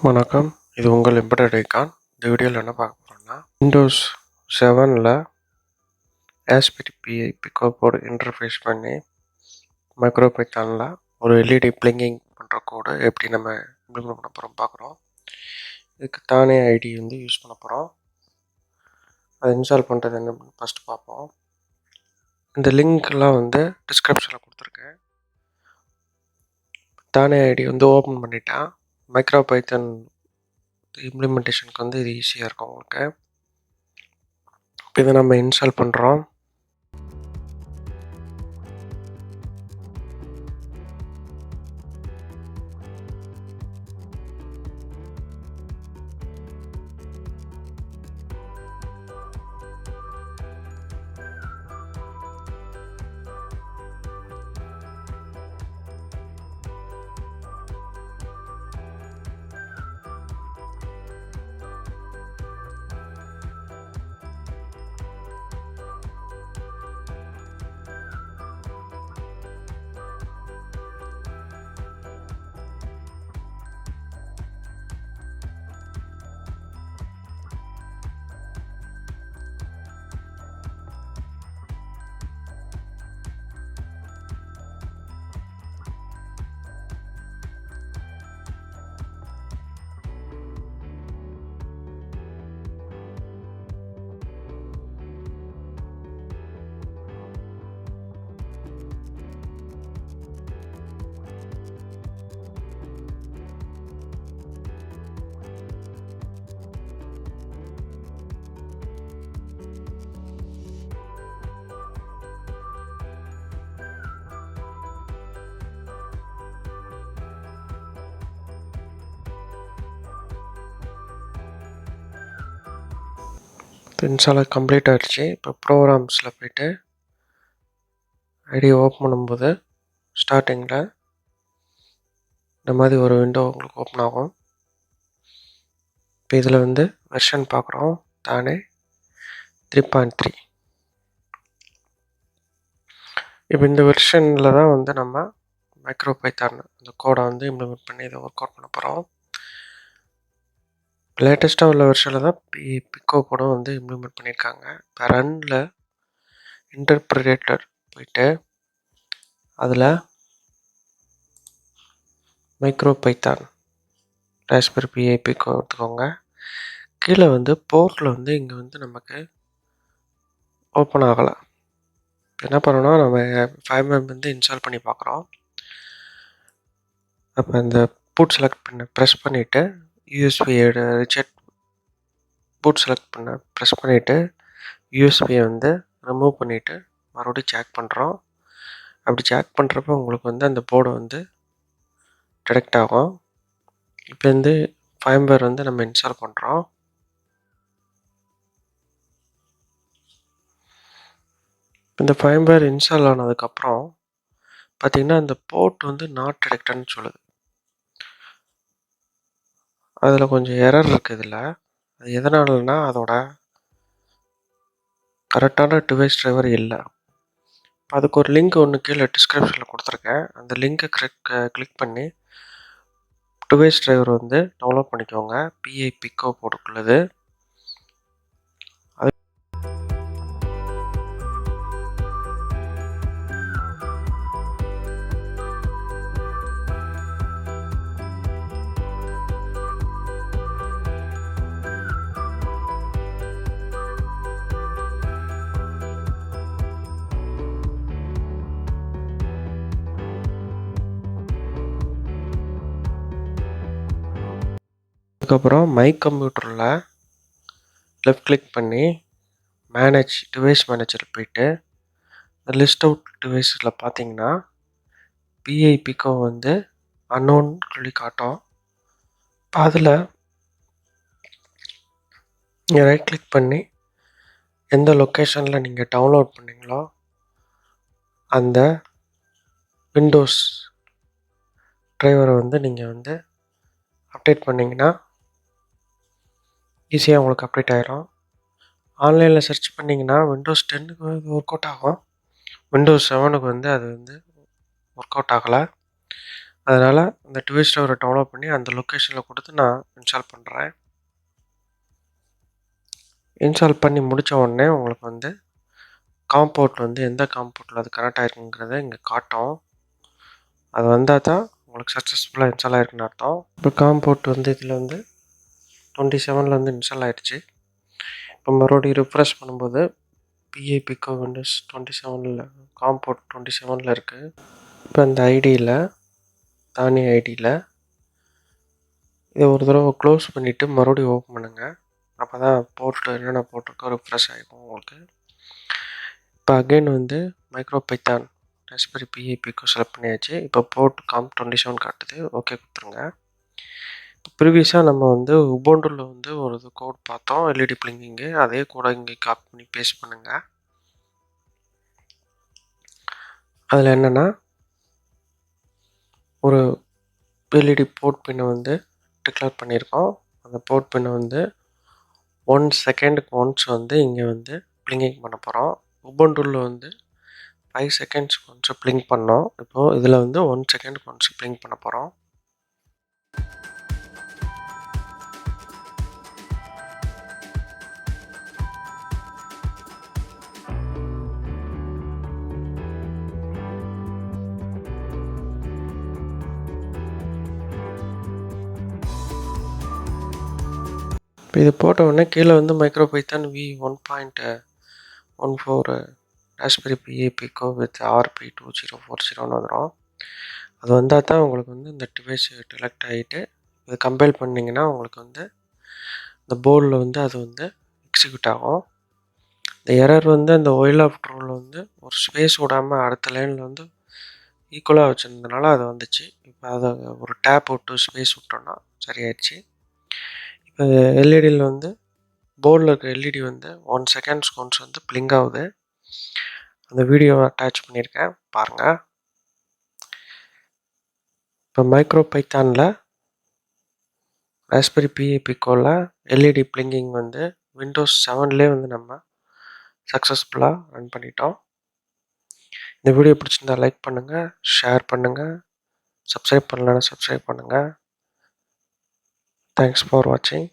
வணக்கம், இது உங்கள் எம்பெடட் ஐகான். இந்த வீடியோவில் என்ன பார்க்க போகிறோம்னா, விண்டோஸ் 7ல் ASPI PICO போர்டு இன்டர்ஃபேஸ் பண்ணி மைக்ரோபைத்தானில் ஒரு எல்இடி பிளிங்கிங் பண்ணுற கோடு எப்படி நம்ம இம்ப்ளிமெண்ட் பண்ண போகிறோம் பார்க்குறோம். இதுக்கு தானே ஐடி வந்து யூஸ் பண்ண போகிறோம். அதை இன்ஸ்டால் பண்ணுறது என்ன ஃபஸ்ட்டு பார்ப்போம். இந்த லிங்க்லாம் வந்து டிஸ்கிரிப்ஷனில் கொடுத்துருக்கேன். தானே ஐடி வந்து ஓப்பன் பண்ணிட்டேன். மைக்ரோபைத்தான் இம்ப்ளிமெண்டேஷனுக்கு வந்து இது ஈஸியாக இருக்கும் உங்களுக்கு. இப்போ இதை நம்ம இன்ஸ்டால் பண்ணுறோம். இன்ஸ்டால் கம்ப்ளீட் ஆகிடுச்சு. இப்போ ப்ரோக்ராம்ஸில் போய்ட்டு ஐடி ஓப்பன் பண்ணும்போது ஸ்டார்டிங்கில் இந்த மாதிரி ஒரு விண்டோ உங்களுக்கு ஓப்பன் ஆகும். இப்போ இதில் வந்து வெர்ஷன் பார்க்குறோம், தானே 3.3. இப்போ இந்த வெர்ஷனில் தான் வந்து நம்ம மைக்ரோபைத்தான் அந்த கோடை வந்து இம்ப்ளிமெண்ட் பண்ணி இதை ஒர்க் அவுட் பண்ண போகிறோம். லேட்டஸ்ட்டாக உள்ள வெர்ஷனில் தான் பிக்கோ கூட வந்து இம்ப்ளிமெண்ட் பண்ணியிருக்காங்க. இப்போ ரன்னில் இன்டர்பிரேட்டர் போயிட்டு அதில் மைக்ரோபைத்தான் ASPI PICO எடுத்துக்கோங்க. கீழே வந்து போர்ட்டில் வந்து இங்கே வந்து நமக்கு ஓப்பன் ஆகலை. என்ன பண்ணணும்னா நம்ம 5 வந்து இன்ஸ்டால் பண்ணி பார்க்குறோம். அப்போ இந்த பூட் செலக்ட் பண்ண ப்ரெஸ் பண்ணிவிட்டு யூஎஸ்பியோட ரிஜெக்ட் பூட் செலக்ட் பண்ண ப்ரெஸ் பண்ணிவிட்டு யூஎஸ்பியை வந்து ரிமூவ் பண்ணிவிட்டு மறுபடியும் செக் பண்ணுறோம். அப்படி செக் பண்ணுறப்ப உங்களுக்கு வந்து அந்த போர்டு வந்து டிடெக்ட் ஆகும். இப்போ வந்து ஃபைம்பர் வந்து நம்ம இன்ஸ்டால் பண்ணுறோம். இந்த ஃபைம்பர் இன்ஸ்டால் ஆனதுக்கப்புறம் பார்த்திங்கன்னா இந்த போர்ட் வந்து நாட் டிடெக்டட்னு சொல்லுது. அதில் கொஞ்சம் எரர் இருக்குது. இதில் அது எதனாலனா அதோட கரெக்டான டிவைஸ் டிரைவர் இல்லை. அதுக்கு ஒரு லிங்க் ஒன்று கீழே டிஸ்கிரிப்ஷனில் கொடுத்துருக்கேன். அந்த லிங்க்கை கிளிக் பண்ணி டிவைஸ் டிரைவர் வந்து டவுன்லோட் பண்ணிக்கோங்க. PICO போட்டுக்குள்ளது. அதுக்கப்புறம் மை கம்ப்யூட்டரில் லெஃப்ட் கிளிக் பண்ணி மேனேஜ் டிவைஸ் மேனேஜர் போயிட்டு லிஸ்ட் அவுட் டிவைஸில் பார்த்தீங்கன்னா PICO வந்து அன்னோன் சொல்லி காட்டும். இப்போ அதில் நீங்கள் ரைட் கிளிக் பண்ணி எந்த லொக்கேஷனில் நீங்கள் டவுன்லோட் பண்ணீங்களோ அந்த விண்டோஸ் டிரைவரை வந்து நீங்கள் வந்து அப்டேட் பண்ணிங்கன்னா ஈஸியாக உங்களுக்கு அப்டேட் ஆகிரும். ஆன்லைனில் சர்ச் பண்ணிங்கன்னா விண்டோஸ் 10க்கு இது ஒர்க் அவுட் ஆகும். விண்டோஸ் 7க்கு வந்து அது வந்து ஒர்க் அவுட் ஆகலை. அதனால் இந்த டிவைஸ் ட்ரைவரை டவுன்லோட் பண்ணி அந்த லொக்கேஷனில் கொடுத்து நான் இன்ஸ்டால் பண்ணுறேன். இன்ஸ்டால் பண்ணி முடித்த உடனே உங்களுக்கு வந்து காம்போர்ட் வந்து எந்த காம்போர்ட்டில் அது கனெக்ட் ஆகிருக்குங்கிறத இங்கே காட்டும். அது வந்தால் தான் உங்களுக்கு சக்ஸஸ்ஃபுல்லாக இன்ஸ்டால் ஆகிருக்குன்னு அர்த்தம். இப்போ காம்போர்ட் வந்து இதில் வந்து 27 வந்து இன்ஸ்டால் ஆகிடுச்சு. இப்போ மறுபடியும் ரிஃப்ரெஷ் பண்ணும்போது PICO விண்டோஸ் 27 காம்போர்ட் 27 இருக்குது. இப்போ இந்த ஐடியில் தானி ஐடியில் இதை ஒரு தடவை க்ளோஸ் பண்ணிவிட்டு மறுபடியும் ஓப்பன் பண்ணுங்கள். அப்போ தான் போர்ட்டு என்னென்ன போட்டிருக்கோ ரிஃப்ரெஷ் ஆகிடும் உங்களுக்கு. இப்போ அகைன் வந்து மைக்ரோபைத்தான் ராஸ்பெரி PICO செலக்ட் பண்ணியாச்சு. இப்போ போர்ட் காம் 27 காட்டுது. ஓகே கொடுத்துருங்க. இப்போ ப்ரீவியஸாக நம்ம வந்து உபுண்டுல வந்து ஒரு கோட் பார்த்தோம், LED பிளிங்கிங்கு. அதே கூட இங்கே காப்பி பண்ணி பேஸ்ட் பண்ணுங்கள். அதில் என்னென்னா ஒரு LED போர்ட் பின்னை வந்து டிக்ளேர் பண்ணியிருக்கோம். அந்த போர்ட் பின்னை வந்து 1 செகண்டுக்கு ஒன்ஸ் வந்து இங்கே வந்து பிளிங்கிங் பண்ண போகிறோம். உபுண்டுல வந்து 5 செகண்ட்ஸ்க்கு ஒன்ஸ் பிளிங்க் பண்ணோம். இப்போது இதில் வந்து 1 செகண்டுக்கு ஒன்ஸ் பிளிங்க் பண்ண போகிறோம். இப்போ இது போட்ட உடனே கீழே வந்து மைக்ரோபைத்தான் v1.14 raspberry PICO with RP2040 வந்துடும். அது வந்தால் தான் உங்களுக்கு வந்து இந்த டிவைஸ் செலக்ட் ஆகிட்டு இது கம்பைல் பண்ணிங்கன்னா உங்களுக்கு வந்து இந்த போர்டில் வந்து அது வந்து எக்ஸிக்யூட் ஆகும். இந்த எரர் வந்து அந்த ஒயில் ஆஃப் ட்ரூவில் வந்து ஒரு ஸ்பேஸ் விடாமல் அடுத்த லைனில் வந்து ஈக்குவலாக வச்சுருந்ததுனால அது வந்துச்சு. இப்போ அதை ஒரு டேப் விட்டு ஸ்பேஸ் விட்டோன்னா சரியாயிடுச்சு. இப்போ எல்இடியில் வந்து போர்டில் இருக்க எல்இடி வந்து 1 செகண்ட்ஸ்க்கு ஒன்ஸ் வந்து பிளிங்க் ஆகுது. அந்த வீடியோவை அட்டாச் பண்ணியிருக்கேன் பாருங்கள். இப்போ மைக்ரோபைத்தானில் ராஸ்பெரி PICOவில் LED பிளிங்கிங் வந்து விண்டோஸ் 7லேயே வந்து நம்ம சக்ஸஸ்ஃபுல்லாக ரன் பண்ணிட்டோம். இந்த வீடியோ பிடிச்சிருந்தா லைக் பண்ணுங்கள், ஷேர் பண்ணுங்கள், சப்ஸ்கிரைப் பண்ணலன்னா சப்ஸ்கிரைப் பண்ணுங்கள். தேங்க்ஸ் ஃபார் வாட்சிங்.